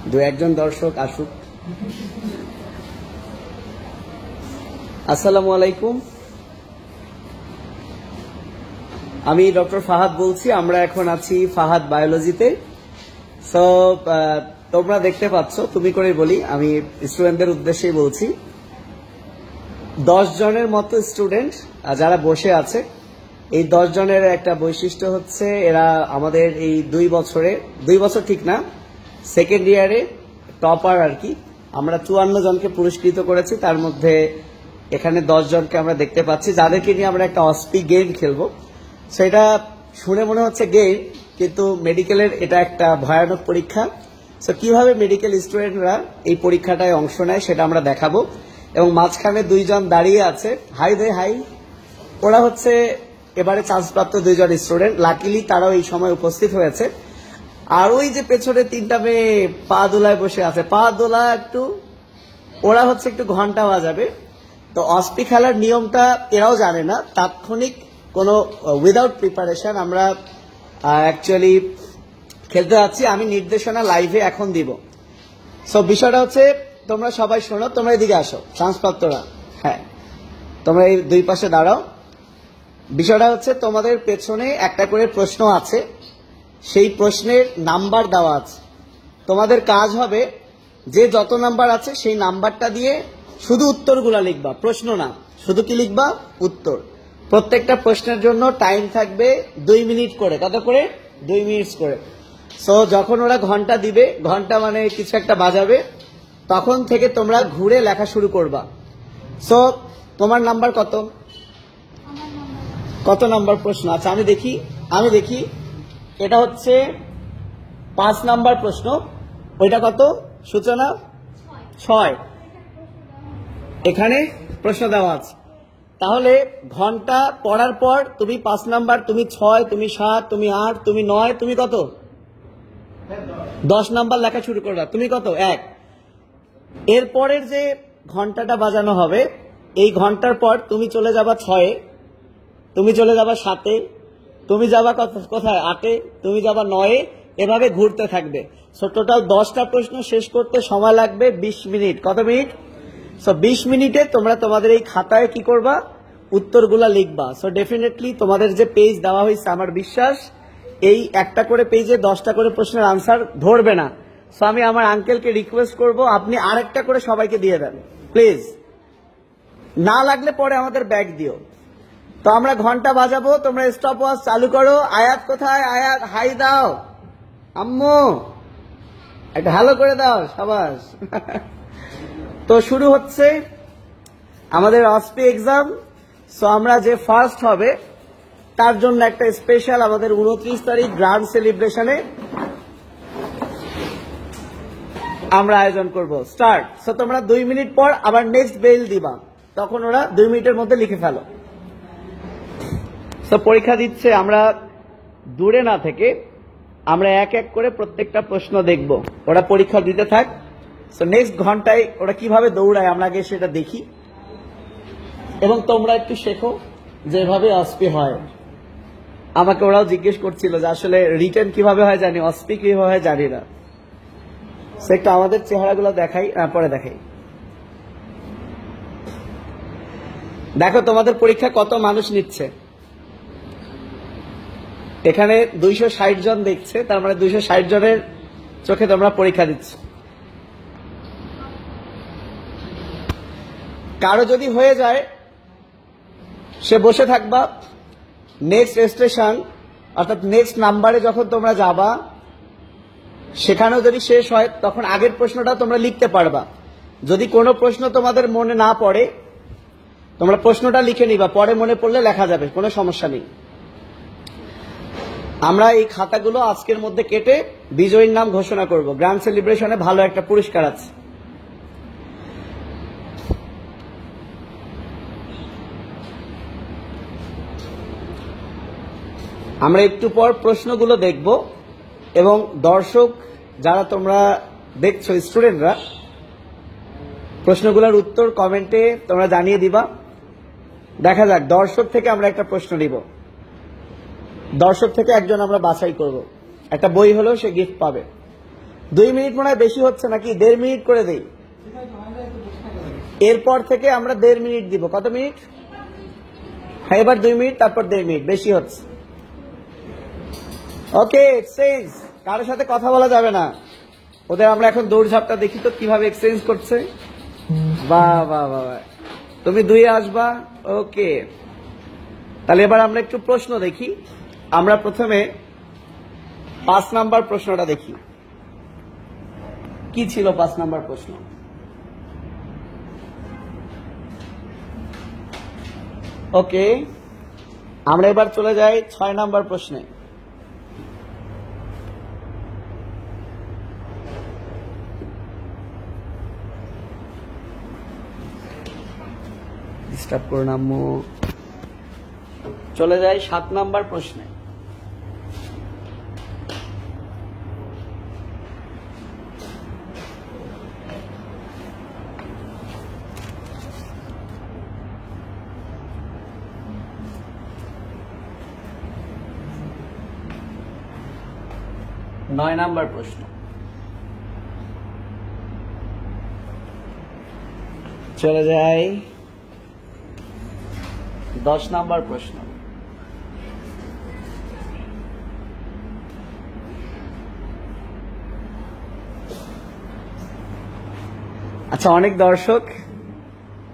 দু একজন দর্শক আসুক। আসসালামু আলাইকুম, আমি ডক্টর ফাহাদ বলছি। আমরা এখন আছি ফাহাদ বায়োলজিতে। সো তোমরা দেখতে পাচ্ছ, তুমি করে বলি, আমি স্টুডেন্টদের উদ্দেশ্যেই বলছি। 10 জনের মতো স্টুডেন্ট যারা বসে আছে, এই 10 জনের একটা বৈশিষ্ট্য হচ্ছে এরা আমাদের এই 2 বছর ঠিক না, সেকেন্ড ইয়ারে টপার আর কি। আমরা 54 জনকে পুরস্কৃত করেছি, তার মধ্যে এখানে 10 জনকে আমরা দেখতে পাচ্ছি, যাদেরকে নিয়ে আমরা একটা অস্পি গেম খেলবো। সেটা শুনে মনে হচ্ছে গেম, কিন্তু মেডিকেলের এটা একটা ভয়ানক পরীক্ষা। সো কিভাবে মেডিকেল স্টুডেন্টরা এই পরীক্ষাটায় অংশ নেয় সেটা আমরা দেখাবো। এবং মাঝখানে 2 জন দাঁড়িয়ে আছে, হাই, ওরা হচ্ছে এবারে চান্সপ্রাপ্ত 2 জন স্টুডেন্ট। লাকিলি তারাও এই সময় উপস্থিত হয়েছে। আর ওই যে পেছনে 3টা মেয়ে পা দোলায় বসে আছে, পা দোলা একটু, ওরা হচ্ছে একটু ঘন্টা বাজাবে। তো অস্পি খেলার নিয়মটা এরাও জানে না, তাৎক্ষণিক কোনো উইদাউট প্রিপারেশন আমরা অ্যাকচুয়ালি খেলতে যাচ্ছি। আমি নির্দেশনা লাইভে এখন দিব। সো বিষয়টা হচ্ছে, তোমরা সবাই শোনো, তোমরা এদিকে আসো, চান্সপ্রাপ্তরা, হ্যাঁ তোমরা এই 2 পাশে দাঁড়াও। বিষয়টা হচ্ছে, তোমাদের পেছনে একটা করে প্রশ্ন আছে, সেই প্রশ্নের নাম্বার দেওয়া আছে। তোমাদের কাজ হবে যে যত নাম্বার আছে সেই নাম্বারটা দিয়ে শুধু উত্তরগুলা লিখবা, প্রশ্ন না, শুধু কি লিখবা, উত্তর। প্রত্যেকটা প্রশ্নের জন্য টাইম থাকবে 2 মিনিট করে। কত করে? 2 মিনিট করে। সো যখন ওরা ঘন্টা দিবে, ঘন্টা মানে কিছু একটা বাজাবে, তখন থেকে তোমরা ঘুরে লেখা শুরু করবা। সো তোমার নাম্বার কত? কত নাম্বার প্রশ্ন? আচ্ছা আমি দেখি, এটা হচ্ছে 5 নাম্বার প্রশ্ন। ওইটা কত সূচনা? 6। এখানে প্রশ্ন দেওয়া আছে। তাহলে ঘন্টা পড়ার পর তুমি 5 নাম্বার, তুমি 6, তুমি 7, তুমি 8, তুমি 9, তুমি কত? 10 নাম্বার লেখা শুরু করবা। তুমি কত? 1। এরপরের যে ঘন্টাটা বাজানো হবে, এই ঘন্টার পর তুমি চলে যাবা 6-এ, তুমি চলে যাবা 7-এ, তুমি যাবা কোথায়? 8-এ, তুমি যাবা 9-এ, এভাবে ঘুরতে থাকবে। সো টোটাল 10টা প্রশ্ন শেষ করতে সময় লাগবে 20 মিনিট। কত মিনিট? সো 20 মিনিটে তোমরা তোমাদের এই খাতায় কি করবা? উত্তরগুলা লিখবা। সো ডেফিনেটলি তোমাদের যে পেজ দেওয়া হয়েছে, আমার বিশ্বাস এই একটা করে পেজে 10টা করে প্রশ্নের আনসার ধরবে না। সো আমি আমার আঙ্কেলকে রিকোয়েস্ট করব, আপনি আরেকটা করে সবাইকে দিয়ে দেন প্লিজ। না লাগলে পরে আমাদের ব্যাগ দিও। তো আমরা ঘন্টা বাজাবো, তোমরা স্টপ ওয়াচ চালু করো। আয়াত কোথায়? আয়াত হাই দাও। আম্মু একটা হ্যালো করে দাও, সাবাস। তো শুরু হচ্ছে আমাদের অস্পি এক্সাম। সো আমরা যে ফার্স্ট হবে তার জন্য একটা স্পেশাল আমাদের 29 তারিখ গ্র্যান্ড সেলিব্রেশনে আমরা আয়োজন করব। স্টার্ট। সো তোমরা 2 মিনিট পর আবার নেক্সট বেল দিবা, তখন ওরা 2 মিনিটের মধ্যে লিখে ফেলো। সো পরীক্ষা দিচ্ছে, আমরা দূরে না থেকে আমরা এক এক করে প্রত্যেকটা প্রশ্ন দেখব। ওরা পরীক্ষা দিতে থাক। সো নেক্সট ঘন্টায় ওরা কিভাবে দৌড়ায় আমরা আগে সেটা দেখি, এবং তোমরা একটু শেখো যেভাবে অস্পি হয়। আমাকে ওরাও জিজ্ঞেস করছিল যে আসলে রিটেন কিভাবে হয় জানি, অস্পি কিভাবে হয় জানি না। সো একটু আমাদের চেহারাগুলো দেখাই, পরে দেখাই। দেখো তোমাদের পরীক্ষা কত মানুষ নিচ্ছে। এখানে 260 জন দেখছে, তার মানে 260 জনের চোখে তোমরা পরীক্ষা দিচ্ছ। কারো যদি হয়ে যায়, সে বসে থাকবা। নেক্সট স্টেশন অর্থাৎ নেক্সট নাম্বারে যখন তোমরা যাবা, সেখানেও যদি শেষ হয়, তখন আগের প্রশ্নটা তোমরা লিখতে পারবা। যদি কোনো প্রশ্ন তোমাদের মনে না পড়ে, তোমরা প্রশ্নটা লিখে নিবা, পরে মনে পড়লে লেখা যাবে, কোনো সমস্যা নেই। আমরা এই খাতাগুলো আজকের মধ্যে কেটে বিজয়ীর নাম ঘোষণা করব। গ্র্যান্ড সেলিব্রেশনে ভালো একটা পুরস্কার আছে। আমরা একটু পর প্রশ্নগুলো দেখব, এবং দর্শক যারা তোমরা দেখছো, স্টুডেন্টরা, প্রশ্নগুলোর উত্তর কমেন্টে তোমরা জানিয়ে দিবা। দেখা যাক, দর্শক থেকে আমরা একটা প্রশ্ন নিব। দর্শক থেকে একজন আমরা বাছাই করব। একটা বই হলেও সে গিফট পাবে। 2 মিনিট মনে হয় বেশি হচ্ছে নাকি, 1.5 মিনিট করে দেই। এরপর থেকে আমরা 1.5 মিনিট দিব। কত মিনিট? হ্যাঁ, এবার 2 মিনিট, তারপর 1.5 মিনিট, বেশি হচ্ছে। ওকে, এক্সচেঞ্জ। কারোর সাথে কথা বলা যাবে না। ওদের আমরা এখন দৌড়ঝাপটা দেখি তো কিভাবে এক্সচেঞ্জ করছে। বাহ বাহ বাহ, তুমি 2 আসবা। ওকে, তাহলে এবার আমরা একটু প্রশ্ন দেখি। আমরা প্রথমে 5 নাম্বার প্রশ্নটা দেখি। কি ছিল 5 নাম্বার প্রশ্ন? ওকে, আমরা এবার চলে যাই 6 নাম্বার প্রশ্নে। ডিস্টার্ব করো না আম্মু। চলে যাই 7 নাম্বার প্রশ্নে। নয় নাম্বার প্রশ্ন। চলে যাই 10 নাম্বার প্রশ্ন। আচ্ছা, অনেক দর্শক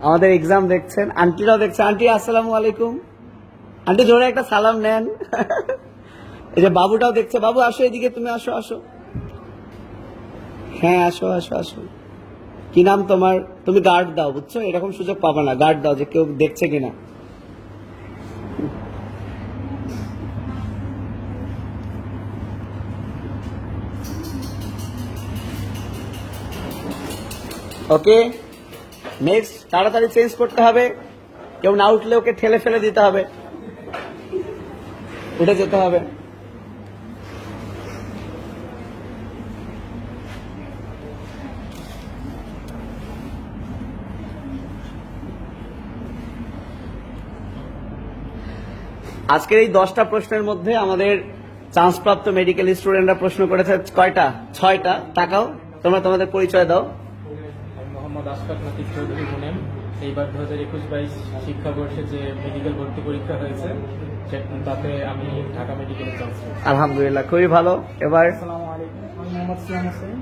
আমাদের এক্সাম দেখছেন, আন্টিরাও দেখছেন। আন্টি আসসালামু আলাইকুম। আন্টি জোরে একটা সালাম নেন। এই যে বাবুটাও দেখছে। বাবু আসো এদিকে, তুমি আসো আসো। হ্যাঁ, আসো আসো আসো। কি নাম তোমার? তুমি গার্ড দাও, বুঝছো? এরকম সুযোগ পাবা না, গার্ড দাও যে কেউ দেখছে কিনা। ওকে, নেক্সট। তাড়াতাড়ি চেঞ্জ করতে হবে। কেউ না উঠলে ওকে ঠেলে ফেলে দিতে হবে, উঠে যেতে হবে। আজকের এই 10টা প্রশ্নের মধ্যে আমাদের চান্সপ্রাপ্ত মেডিকেল স্টুডেন্টরা প্রশ্ন করেছে কয়টা? 6টা। তাকাও, তোমরা তোমাদের পরিচয় দাও। মোহাম্মদ আশফাক লতিফ চৌধুরী মুনেম। এইবার 2021-22 শিক্ষাবর্ষে যে মেডিকেল ভর্তি পরীক্ষা হয়েছে তাতে আমি ঢাকা মেডিকেলে চান্স পেয়েছি। আলহামদুলিল্লাহ, খুবই ভালো। এবার আসসালামু আলাইকুম, আমি মোহাম্মদ সিয়াম হোসেন।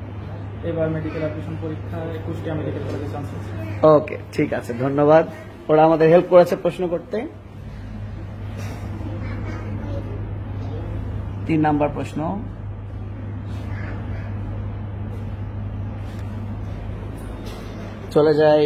এবার মেডিকেল অ্যাডমিশন পরীক্ষায় কুষ্টিয়া মেডিকেল কলেজে চান্স পেয়েছি। ওকে, ঠিক আছে, ধন্যবাদ। ওরা আমাদের হেল্প করেছে প্রশ্ন করতে। 3 নাম্বার প্রশ্ন। চলে যাই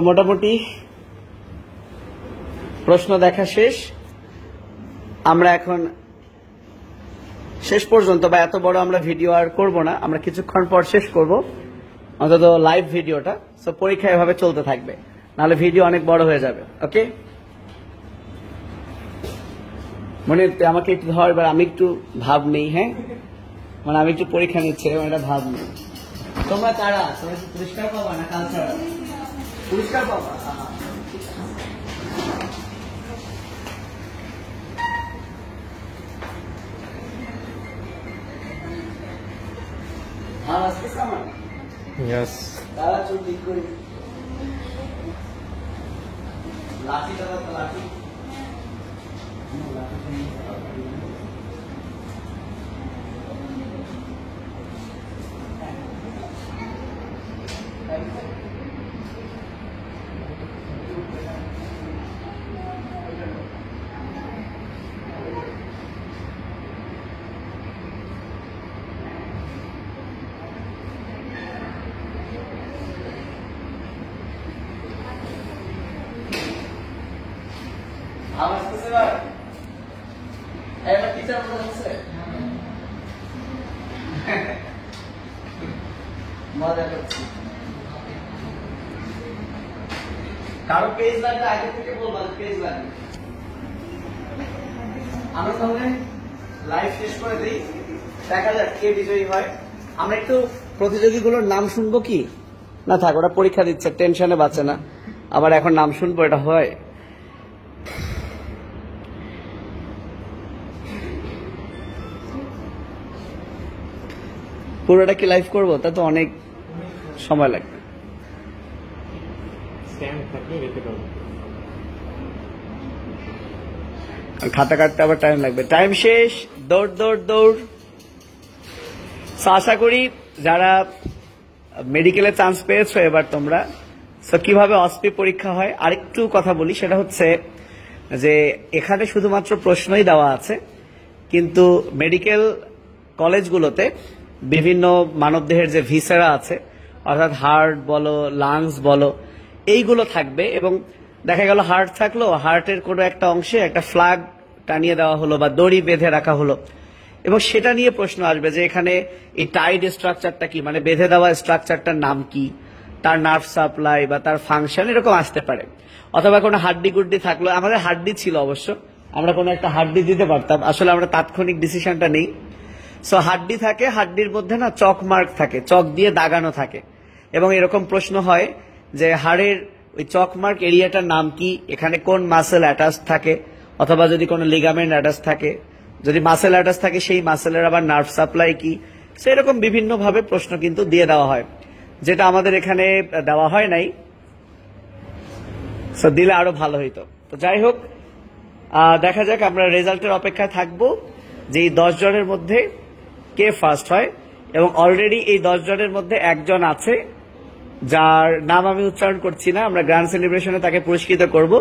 মোটামুটি প্রশ্ন দেখা শেষ। আমরা এখন শেষ পর্যন্ত বা এত বড় আমরা ভিডিও আর করব না, আমরা কিছুক্ষণ পর শেষ করব অন্তত লাইভ ভিডিওটা। সো পরীক্ষা এভাবে চলতে থাকবে, নাহলে ভিডিও অনেক বড় হয়ে যাবে। ওকে, মনে আমাকে একটু ধর, এবার আমি একটু ভাব নেই। হ্যাঁ, মানে আমি একটু পরীক্ষা নিচ্ছি, এটা ভাব নেই। তোমরা কারা? তোমরা একটু পুরস্কার পাবা না? কালচার পুরস্কার পাবা। Yes. তারা চুল ঠিক করি, লাঠি দাদা, লাঠি আওয়াজ করছে না? এবার টিচার বলছে মজা করছি। কারো পেজ লাগলে আগে থেকে বলবা, পেজ লাগবে। আমরা তাহলে লাইভ শেষ করে দিই, দেখা যাক কে বিজয়ী হয়। আমরা একটু প্রতিযোগীগুলোর নাম শুনবো কি? না থাক, ওরা পরীক্ষা দিচ্ছে, টেনশনে বাঁচে না। আবার এখন নাম শুনবো, এটা হয়? পুরোটা কি লাইভ করবো? তা তো অনেক সময় লাগবে। খাতা কাটতে আবার টাইম লাগবে। টাইম শেষ, দৌড় দৌড় দৌড়। আশা করি যারা মেডিকেলে চান্স পেয়েছো এবার তোমরা, কিভাবে অসপি পরীক্ষা হয় আরেকটু কথা বলি। সেটা হচ্ছে যে এখানে শুধুমাত্র প্রশ্নই দেওয়া আছে, কিন্তু মেডিকেল কলেজগুলোতে বিভিন্ন মানবদেহের যে ভিসেরা আছে, অর্থাৎ হার্ট বলো, লাংস বলো, এইগুলো থাকবে। এবং দেখা গেল হার্ট থাকলো, হার্টের কোনো একটা অংশে একটা ফ্ল্যাগ টানিয়ে দেওয়া হলো বা দড়ি বেঁধে রাখা হলো, এবং সেটা নিয়ে প্রশ্ন আসবে যে এখানে এই টাইড স্ট্রাকচারটা কি, মানে বেঁধে দেওয়া স্ট্রাকচারটার নাম কি, তার নার্ভ সাপ্লাই বা তার ফাংশন, এরকম আসতে পারে। অথবা কোনো হাড্ডি গুড্ডি থাকলো, আমাদের হাড্ডি ছিল অবশ্য, আমরা কোনো একটা হাড্ডি দিতে পারতাম, আসলে আমরা তাৎক্ষণিক ডিসিশনটা নেই। হাড্ডি থাকে, হাড্ডির মধ্যে না চক মার্ক থাকে, চক দিয়ে দাগানো থাকে, এবং এরকম প্রশ্ন হয় যে হাড়ের ওই চক মার্ক এরিয়াটার নাম কি, এখানে কোন মাসেল অ্যাটাচ থাকে, অথবা যদি কোনো লিগামেন্ট অ্যাটাচ থাকে, যদি মাসেল অ্যাটাচ থাকে সেই মাসেলের আবার নার্ভ সাপ্লাই কি, সেরকম বিভিন্ন ভাবে প্রশ্ন কিন্তু দিয়ে দেওয়া হয়, যেটা আমাদের এখানে দেওয়া হয় নাই। দিলে আরো ভালো হইতো। তো যাই হোক, দেখা যাক, আমরা রেজাল্টের অপেক্ষায় থাকবো যে এই 10 জনের মধ্যে কে ফার্স্ট হয়। এবং অলরেডি এই 10 জনের মধ্যে একজন আছে যার নাম আমি উচ্চারণ করছি না, আমরা গ্র্যান্ড সেলিব্রেশনে তাকে পুরস্কৃত করব।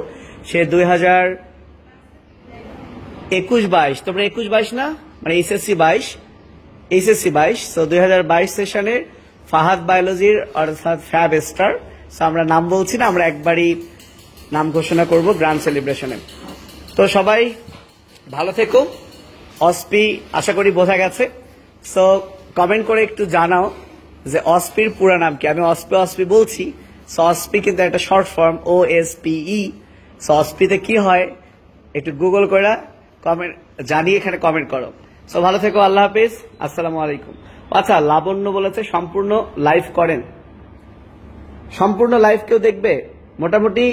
সে 2021-22, তোমরা 21-22 না, মানে এইচএসসি 22, 2022 সেশনের ফাহাদ বায়োলজির অর্থাৎ ফ্যাব স্টার। আমরা নাম বলছি না, আমরা একবারই নাম ঘোষণা করব গ্র্যান্ড সেলিব্রেশনে। তো সবাই ভালো থেকো। অসপি আশা করি বোঝা গেছে। কমেন্ট করে একটু জানাও যে অসপির পুরো নাম কি। আমি অসপি বলছি, অসপি কিন্তু একটা শর্ট ফর্ম, OSPE। অসপিতে কি হয় একটু গুগল করে কমেন্ট জানিয়ে এখানে কমেন্ট করো। ভালো থেকো, আল্লাহ হাফিজ, আসসালামু আলাইকুম। আচ্ছা, লাবণ্য বলেছে সম্পূর্ণ লাইভ করেন। সম্পূর্ণ লাইভ কেউ দেখবে? মোটামুটি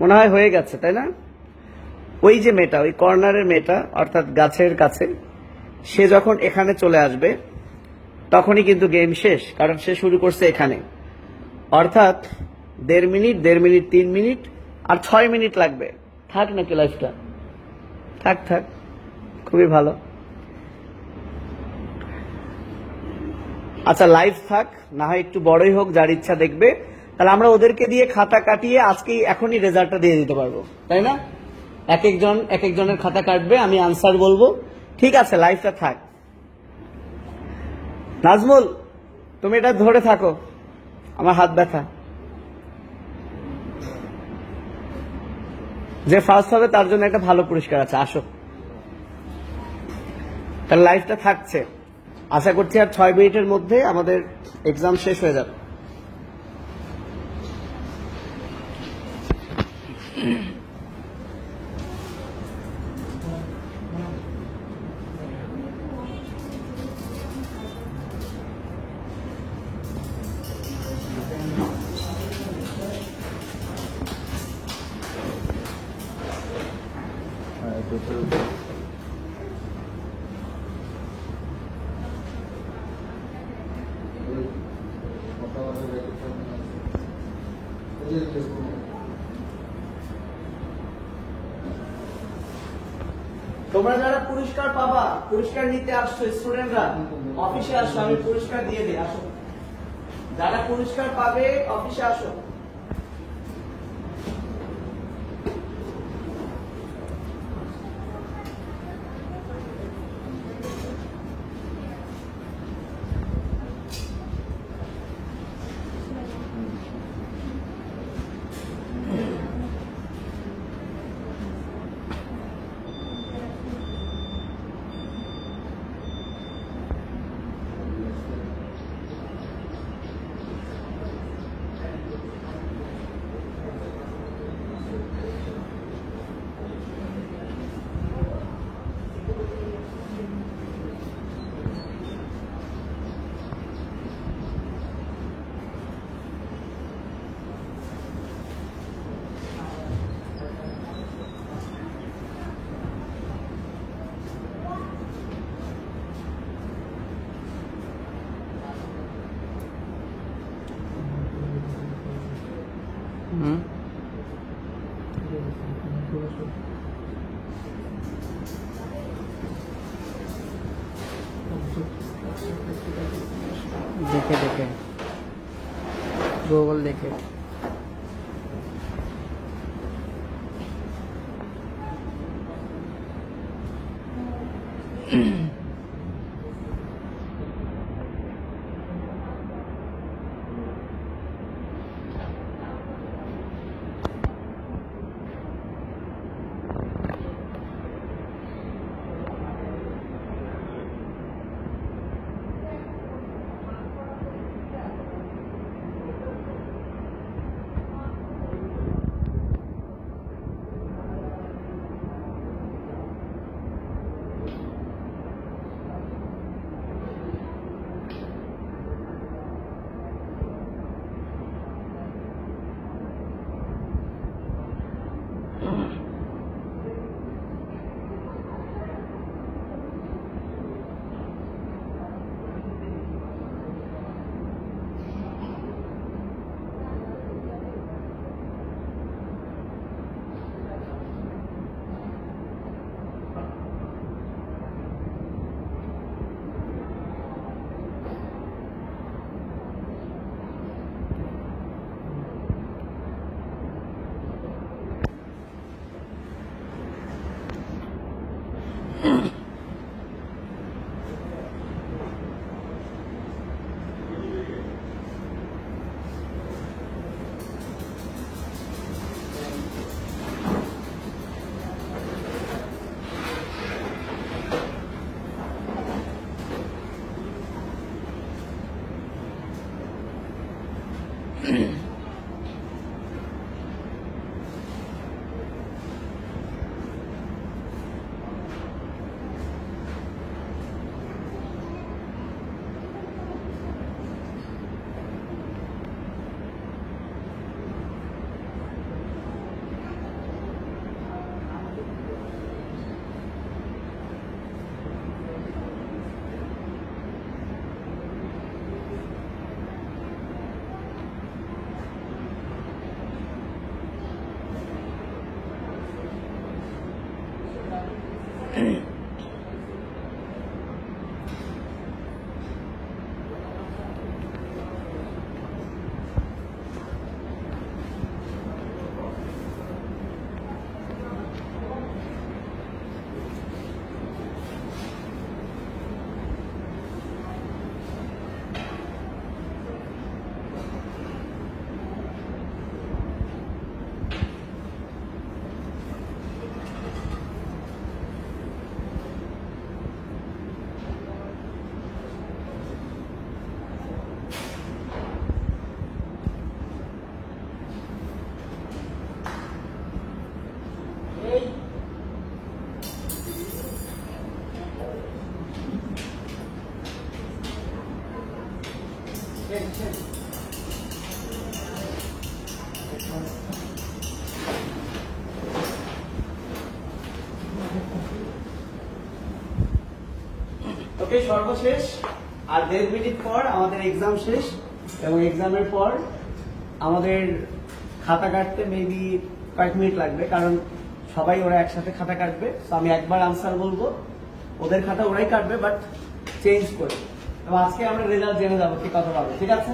মনে হয় হয়ে গেছে, তাই না? ওই যে মেয়েটা, ওই কর্নারের মেয়েটা, অর্থাৎ গাছের কাছে, সে যখন এখানে চলে আসবে তখনই কিন্তু গেম শেষ, কারণ সে শুরু করছে এখানে। অর্থাৎ 1.5 মিনিট, 3 মিনিট, আর 6 মিনিট লাগবে। থাক নাকি লাইফটা? থাক, খুবই ভালো। আচ্ছা, লাইভ থাক, না হয় একটু বড়ই হোক, যার ইচ্ছা দেখবে। তাহলে আমরা ওদেরকে দিয়ে খাতা কাটিয়ে আজকেই এখনই রেজাল্টটা দিয়ে দিতে পারবো, তাই না? এক একজনের খাতা কাটবে, আমি আনসার বলবো। ঠিক আছে, লাইভটা থাক। নাজমুল, তুমি এটা ধরে থাকো, আমার হাত ব্যথা। যে ফার্স্ট হবে তার জন্য একটা ভালো পুরস্কার আছে, আসো। তাহলে লাইভটা থাকছে, আশা করছি আর 6 মিনিটের মধ্যে আমাদের এক্সাম শেষ হয়ে যাবে। তোমরা যারা পুরস্কার পাবা, পুরস্কার নিতে আসছো স্টুডেন্টরা, অফিসে আসো, আমি পুরস্কার দিয়ে দিই, আসো। যারা পুরস্কার পাবে অফিসে আসো। দেখে গুগল দেখে। ওকে, সর্বশেষ আর 1.5 মিনিট পর আমাদের এক্সাম শেষ, এবং এক্সামের পর আমাদের খাতা কাটতে মেবি কয়েক মিনিট লাগবে, কারণ সবাই ওরা একসাথে খাতা কাটবে। তো আমি একবার আনসার বলবো, ওদের খাতা ওরাই কাটবে, বাট চেঞ্জ করে। এবং আজকে আমরা রেজাল্ট জেনে যাবো কি কত পাবে, ঠিক আছে?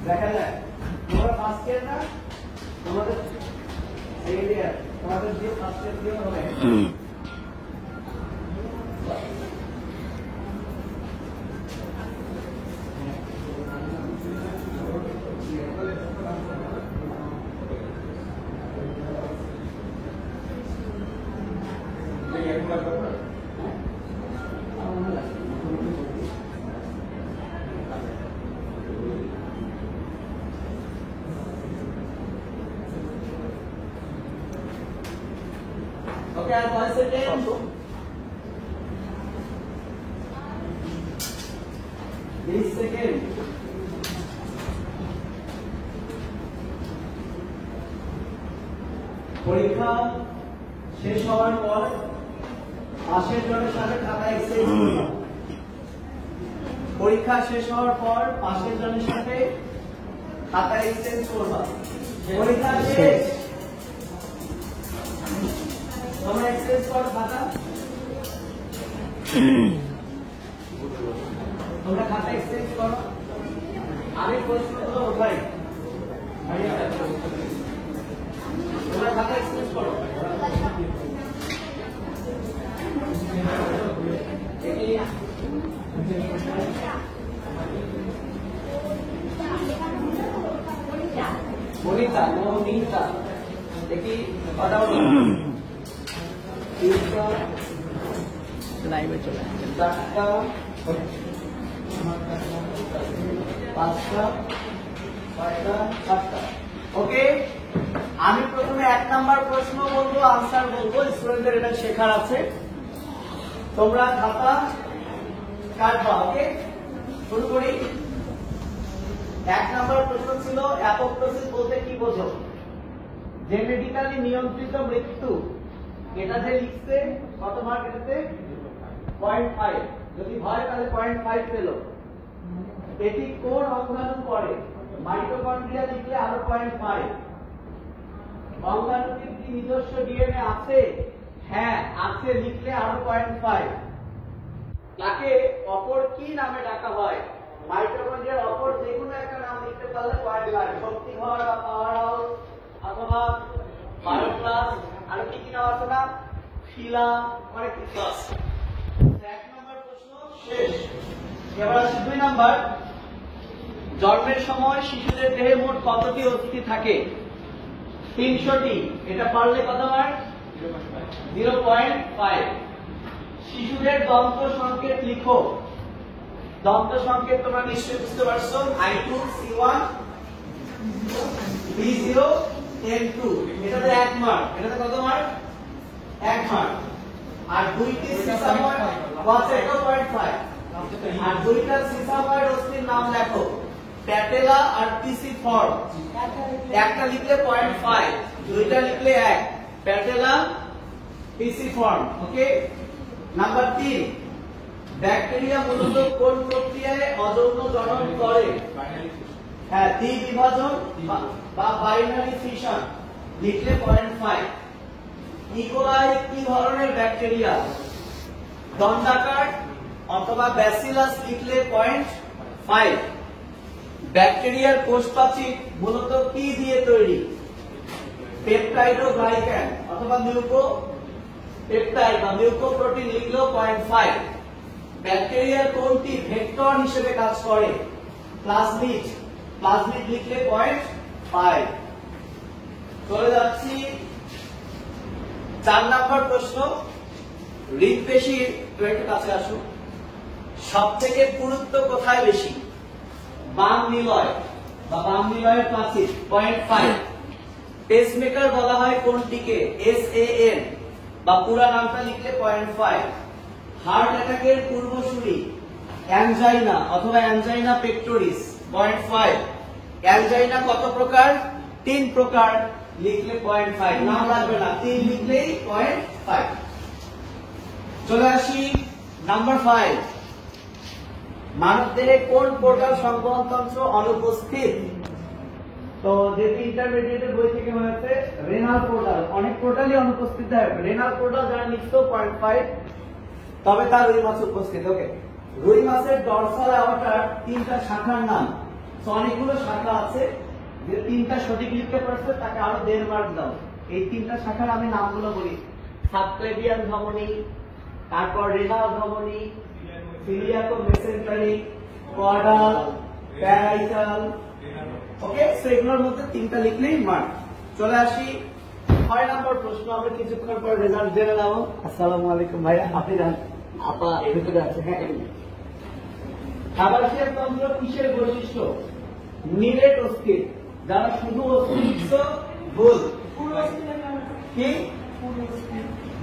দেখা যায় তোমরা ফার্স্ট ইয়ার না, তোমাদের সেকেন্ড ইয়ার, তোমাদের যে ফার্স্ট ইয়ার দিয়ে হবে Okay, and 1 second. 20 সেকেন্ড। পরীক্ষা শেষ হওয়ার পর পাশের জনের সাথে খাতা এক্সচেঞ্জ করবা। পরীক্ষা শেষ হওয়ার পর পাশের জনের সাথে খাতা এক্সচেঞ্জ করবা। পরীক্ষা শেষ। তোমরা খাতা এক্সচেঞ্জ করো। আমি প্রশ্নগুলো উঠাই। তোমরা খাতা এক্সচেঞ্জ করো। মনিতা দেখি কথা বলো। লাইভে চলে আসছে। 4টা 5টা 6টা 7টা। ওকে, আমি প্রথমে 1 নাম্বার প্রশ্ন বলবো, আনসার বলবো। স্টুডেন্টদের এটা শেখার আছে। তোমরা খাতা কাটবা। ওকে, শুরু করি। 1 নাম্বার প্রশ্ন ছিল অ্যাপোপ্টোসিস বলতে কি বোঝো? জেনেটিক্যালি নিয়ন্ত্রিত মৃত্যু। এটা যে লিখছে কত মার্ক এটাতে? 0.5। যদি হয় তাহলে 0.5 পেল। এটি কোন অঙ্গাণু করে? মাইটোকন্ড্রিয়া লিখলে আরো 0.5। অঙ্গাণুটির কি নিজস্ব ডিএনএ আছে? হ্যাঁ আছে, লিখলে আরো 0.5। তাকে অপর কি নামে ডাকা হয়? মাইটোকন্ড্রিয়ার অপর যে কোনো একটা নাম লিখতে পারলে 0.5। শক্তিঘর বা পাওয়ার হাউস অথবা বায়োপ্লাস, আর কি কি নাম আছে না? ফিলা, অনেক কিছু আছে। 1 নম্বর প্রশ্ন শেষ। এবার আসি 2 নাম্বার। জন্মের সময় শিশুদের দেহে মোট কতটি অস্থি থাকে? 300টি। এটা পারলে কত মার্ক? 0.5। শিশুদের দন্ত সংকেত লিখো। দন্ত সংকেত তোমরা নিশ্চয়ই বুঝতে পারছো। I2 C1 B0 N2। এটাতে 1 মার্ক। এটাতে কত মার্ক? 1 মার্ক। আর দুইটি সিসাময়েড আছে 0.5। আর দুইটা সিসাময়েড অস্থির নাম লেখো, প্যাটেলা আর পিসিফর্ম। একটা লিখলে 0.5, দুইটা লিখলে 1। Patella pisiform. Okay. Number 3, bacteria মূলত কোন প্রক্রিয়ায় অযৌন জনন করে? হ্যাঁ, দ্বিবিভাজন বা বাইনারি ফিশন, লিখলে 0.5। ইকোলাই কি ধরনের ব্যাকটেরিয়া? দণ্ডাকার অথবা ব্যাসিলাস, লিখলে 0.5। ব্যাকটেরিয়ার কোষপ্রাচীর মূলত কি দিয়ে তৈরি? পেপটাইডোগ্লাইক্যান অথবা মিউকোপেপটাইড বা মিউকোপ্রোটিন, লিখলেও 0.5। ব্যাকটেরিয়ার কোনটি ভেক্টর হিসেবে কাজ করে? প্লাজমিড, প্লাজমিড লিখলে 0.5। চলে যাচ্ছি 4 নম্বর প্রশ্ন। হৃদপেশির একটু কাছে আসো। সব থেকে পুরুত্ব কোথায় বেশি? বাম নিলয় বা বাম নিলয়ের প্রাচীর, 0.5। পেসমেকার বলা হয় কোনটিকে? SAN বা পুরা নামটা লিখলে 0.5। হার্ট অ্যাটাকের পূর্বসূরি অ্যানজাইনা অথবা অ্যানজাইনা পেক্টোরিস, 0.5। অ্যানজাইনা কত প্রকার? 3 প্রকার, লিখলে 0.5। নাম লাগবে না, 3 লিখলেই 0.5। চলে আসি নাম্বার 5। মানবদেহে কোন পোর্টাল সংবহনতন্ত্র অনুপস্থিত? তো যেটি ইন্টারমিডিয়েটের বই থেকে হয়েছে রেনাল পোর্টাল। অনেক পোর্টালই অনুপস্থিত হয়। রেনাল পোর্টাল যারা লিখতো 0.5, তবে তার রুই মাছ উপস্থিত। ওকে, রুই মাছের ডরসাল অ্যাওর্টার 3টা শাখার নাম। তো অনেকগুলো শাখা আছে, যে 3টা সঠিক লিখতে পারছে তাকে আরো 1.5 মার্ক দাও। এই 3টা শাখার আমি নামগুলো বলি। সাবক্লেভিয়ান ধমনী, তারপর রেনাল ধমনী, সিলিয়াকো মেসেন্টারি, কর্ডাল, প্যারাইটাল। ওকে, সো এগুলোর মধ্যে 3টা লিখলেই মার্ক। চলে আসি 6 নম্বর প্রশ্ন। আমরা কিছুক্ষণ পর রেজাল্ট জেনে নেব। আসসালামু আলাইকুম ভাইয়া, আপনি জান আপা ভিতরে আছে। হ্যাঁ, আবাসিক তন্ত্র কিসের বৈশিষ্ট্য? মিলেট অস্থির। যারা শুধু অস্থির ভুল। কি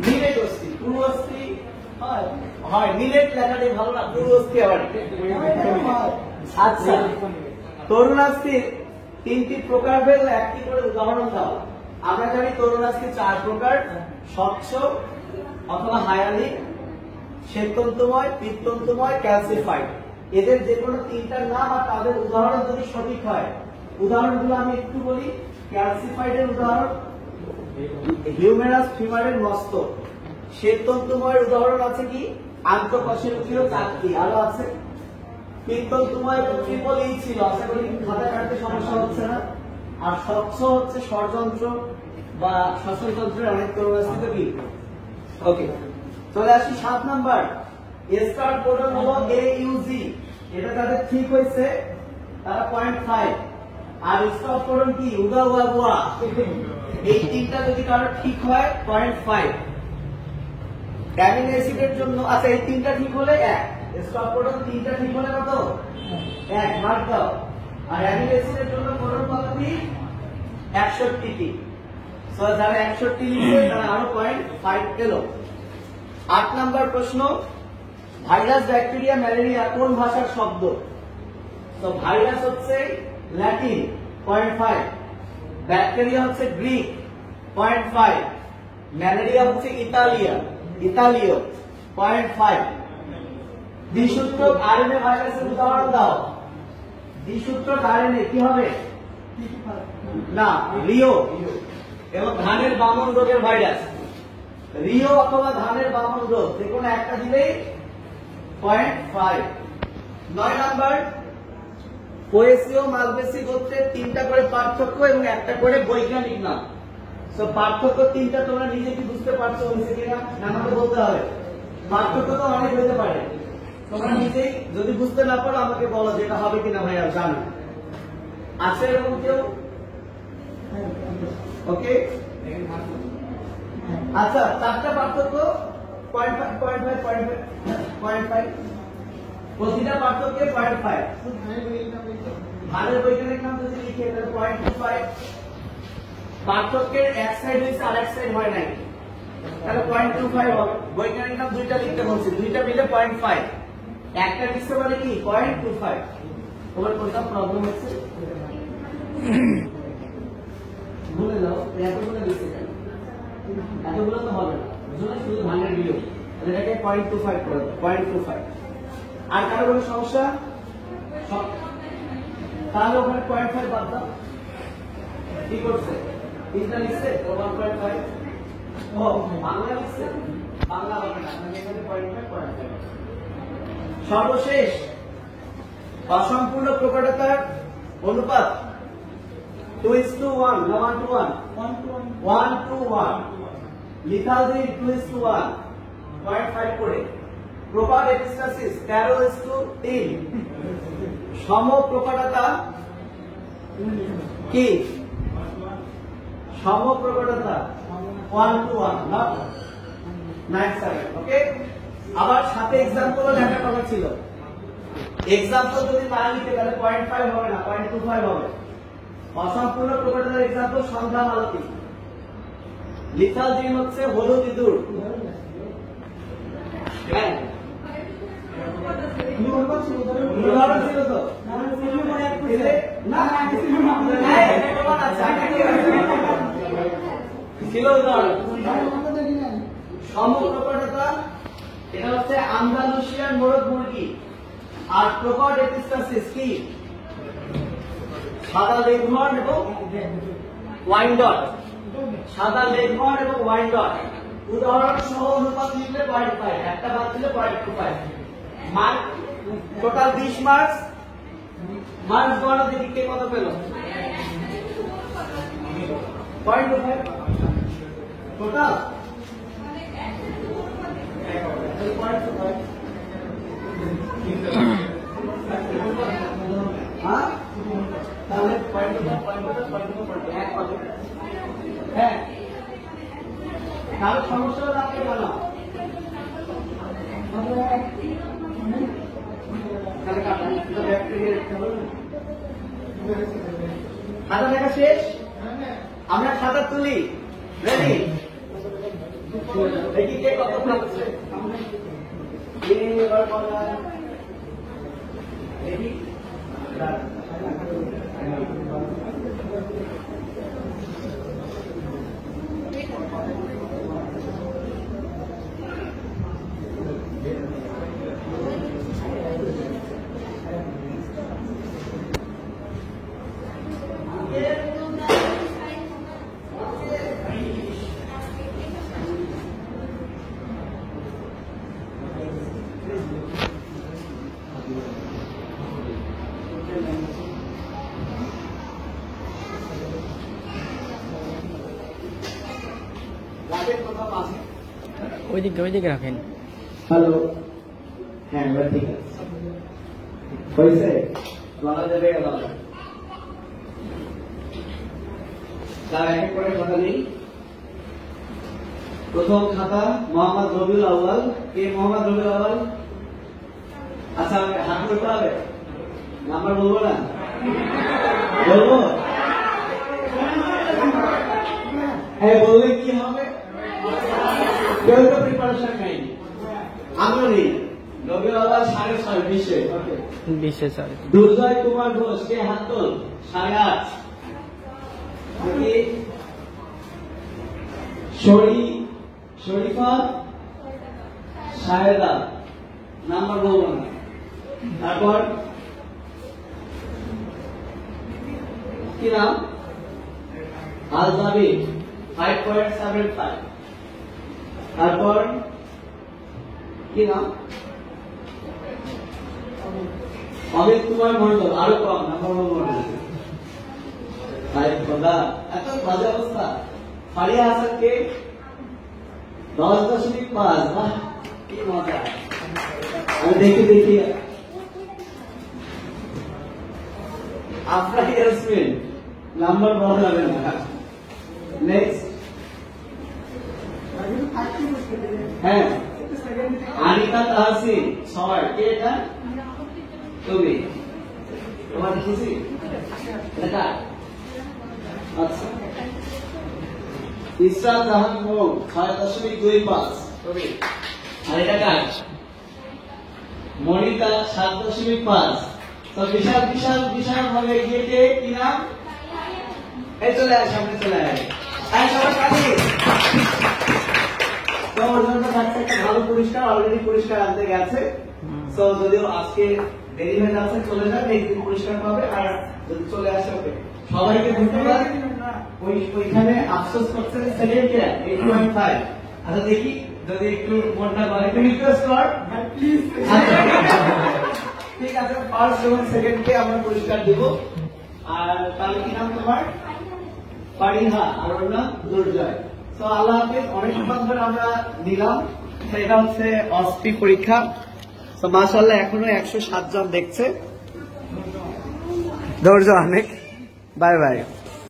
মিলেট অস্থির? পুরো অস্থির হয়, মিলেট লেখাটি ভালো না, পুরো অস্থির আবার। আচ্ছা, তরুণাস্থির 3টি প্রকার ভেদ, 1টি করে উদাহরণ দাও। আমরা জানি তরুণাস্থির 4 প্রকার, স্বচ্ছ অথবা হায়ালিক, শ্বেততন্তুময়, পিত্ততন্তুময়, ক্যালসিফাইড। এদের যে কোনো 3টার নাম আর তাদের উদাহরণ যদি সঠিক হয়। উদাহরণগুলো আমি একটু বলি। ক্যালসিফাইডের উদাহরণ হিউমেরাস ফিমারের মস্তক। শ্বেততন্তুময়ের উদাহরণ আছে কি? আন্তঃকোষের ছিল 4টি, আরো আছে পিত্তল তোমায় ট্রিপল ই ছিল, আশা করি খাতা কাটতে সমস্যা হচ্ছে না। আর স্বচ্ছ হচ্ছে ষড়যন্ত্র বা শ্বসনতন্ত্রের অনেক তরুণাস্থিত কি। ওকে, চলে আসি 7 নাম্বার। স্টার কোডন হলো AUG, এটা তাদের ঠিক হয়েছে, তারা 0.5। আর স্টপ কোডন কি উদা উয়া বুয়া, এই তিনটা যদি কারো ঠিক হয় 0.5। অ্যামিনো অ্যাসিডের জন্য আচ্ছা এই তিনটা ঠিক হলে 1, স্টপ কোডন তিনটা ঠিক হলে কত 1 মার্ক দাও। আর অ্যামিনো অ্যাসিডের জন্য কোডন কতটি 61টি। সো যারা 61 লিখবে তারা আরো 0.5 পেল। 8 নাম্বার প্রশ্ন, ভাইরাস ব্যাকটেরিয়া ম্যালেরিয়া কোন ভাষার শব্দ? তো ভাইরাস হচ্ছে ল্যাটিন 0.5, ব্যাকটেরিয়া হচ্ছে গ্রিক 0.5, ম্যালেরিয়া হচ্ছে ইতালীয় 0.5। দ্বিসূত্রক আরএনএ ভাইরাসের উদাহরণ দাও। দ্বিসূত্রক আরএনএ কি হবে? না, রিও এবং ধানের বামন রোগের ভাইরাস। রিও অথবা ধানের বামন রোগ যে কোনো একটা দিলেই 0.5। 9 নাম্বার, পোয়েসিও মালবেসি গোত্রের 3টা করে পার্থক্য এবং একটা করে বৈজ্ঞানিক নাম। তো পার্থক্য 3টা তোমরা নিজে কি বুঝতে পারছো হয়েছে কিনা না আমাকে বলতে হবে। পার্থক্য তো অনেক হতে পারে, তোমরা নিজেই যদি বুঝতে না পারো আমাকে বলো যেটা হবে কিনা ভাইয়া জানো। আছে এরকম কেউ? ওকে, আচ্ছা 4টা পার্থক্য 0.5 প্রতিটা পার্থক্য 0.5। ধানের বৈজ্ঞানিক নাম যদি লিখে তাহলে 0.25। পার্থক্যের এক সাইড হয়েছে আর এক সাইড হয় নাই, তাহলে 0.25 হবে। বৈজ্ঞানিক নাম 2টা লিখতে বলছি, 2টা মিলে 0.5, একটা লিখতে পারে কি 0.25। তোমার কোনটা প্রবলেম হচ্ছে বলে দাও, এতগুলো লিখতে চাই, এতগুলো তো হবে না, বুঝলে শুধু ধানের বিয়োগ, তাহলে এটাকে 0.25 করে দাও, 0.25। আর কারো কোনো সমস্যা? তাহলে ওখানে 0.5 বাদ দাও। কি করছে? 3টা লিখছে 1.5। ও বাংলা লিখছে, বাংলা হবে না, এখানে 0.5। সর্বশেষ, অসম্পূর্ণ প্রকটতার অনুপাত 2:1 না 1:1? 1:1। লিথালজিন 2:1, 0.5 করে। Proper epistasis 13:3। সম প্রকটতা কি? সম প্রকটতা 1:1 না 97। ওকে, আবার সাথে এক্সাম্পল দেখা কথা ছিল। এক্সাম্পল যদি না লিখে তাহলে 0.5 হবে না, 0.25 হবে। অসম্পূর্ণ প্রকটতার এক্সাম্পল সন্ধ্যা মালতী। লিথালজিন হচ্ছে হলুদ ইঁদুর। হ্যাঁ, উদাহরণ ছিল তো না, ছিল উদাহরণ। সমপ্রকটতা এটা হচ্ছে আন্দালুসিয়ান মোরগ মুরগি। আর প্রকট এপিস্টাসিস কি? সাদা লেগহর্ন এবং ওয়াইনডট। সাদা লেগহর্ন এবং ওয়াইনডট উদাহরণ সহ অনুপাত লিখলে 0.5, একটা বাদ দিলে 0.25। Mark total 20 marks. মার্কস গণনা দেখি কে কত পেল? 0.25 টোটাল 0.25। হ্যাঁ, তাহলে 0.25 হ্যাঁ, তাহলে সমস্যা হলে আপনি জানাও। খাতা দেখা শেষ, আমরা খাতা তুলি। রেডি? দেখি কে কত পাচ্ছে। দেখি রাখেন কোথাও মাঝে। ওইদিকে রাখেন। হ্যালো, হ্যাঁ এবার ঠিক আছে, হয়েছে, বলা যাবে গেল। তার এক এক করে কথা নেই। প্রথম খাতা মোহাম্মদ রবিউল আউয়াল। কে মোহাম্মদ রবিউল আউয়াল? আচ্ছা হাত করতে হবে, নাম্বার বলবো না, বলবো? হ্যাঁ বললে কি হবে? কেউ তো প্রিপারেশন নেয়নি, আমিও নেই। রবিউল আউয়াল 6.5 20-এ। বিশে স্যার। দুর্জয় কুমার ঘোষ, কে হাত তোল? 8.5। শরীফা শাহেদা, নাম্বার বলবো না। তারপর কি নাম? আলজাবি 5.75। তারপর কি নাম? অমিত কুমার মন্ডল, আরো কম, নাম্বার বলবো না। এত বাজে অবস্থা। ফারিয়া হাসান কে? 10.5। বাহ কি মজা, আমি দেখি। আফরা ইয়াসমিন, নাম্বার বলা যাবে না। নেক্সট, হ্যাঁ আনিকা তাহসিন 6। কে এটা? তুমি, তোমার খুশি এটা? আচ্ছা। ইসরা জাহান মোম 6.25। তুমি, আর এটা কাজ মনিতা 7.5। তো বিশাল বিশাল বিশাল ভাবে গিয়ে কি নাম? এই চলে আয়, সামনে চলে আয়। সবার কাছে তো ওর জন্য থাকছে একটা ভালো পুরস্কার, অলরেডি পুরস্কার আনতে গেছে। তো যদিও আজকে দেরি হয়ে যাচ্ছে, চলে যাবে, একদিন পুরস্কার পাবে। আর যদি চলে আসে ওকে সবাইকে ধন্যবাদ। ওইখানে আফসোস করছে সেকেন্ড ইয়ার 8.5। আচ্ছা দেখি যদি একটু মনটা করে, একটু রিকোয়েস্ট কর প্লিজ। ঠিক আছে, ফার্স্ট এবং সেকেন্ড কে আমরা পুরস্কার দিব। আর তাহলে কি নাম তোমার? ফারিহা, আর ওর নাম দুর্জয়। তো আল্লাহ হাফেজ। অনেক সময় ধরে আমরা দিলাম, এটা হচ্ছে অস্পি পরীক্ষা। তো মাশাআল্লাহ এখনো 107 জন দেখছে, ধৈর্য অনেক। Bye bye.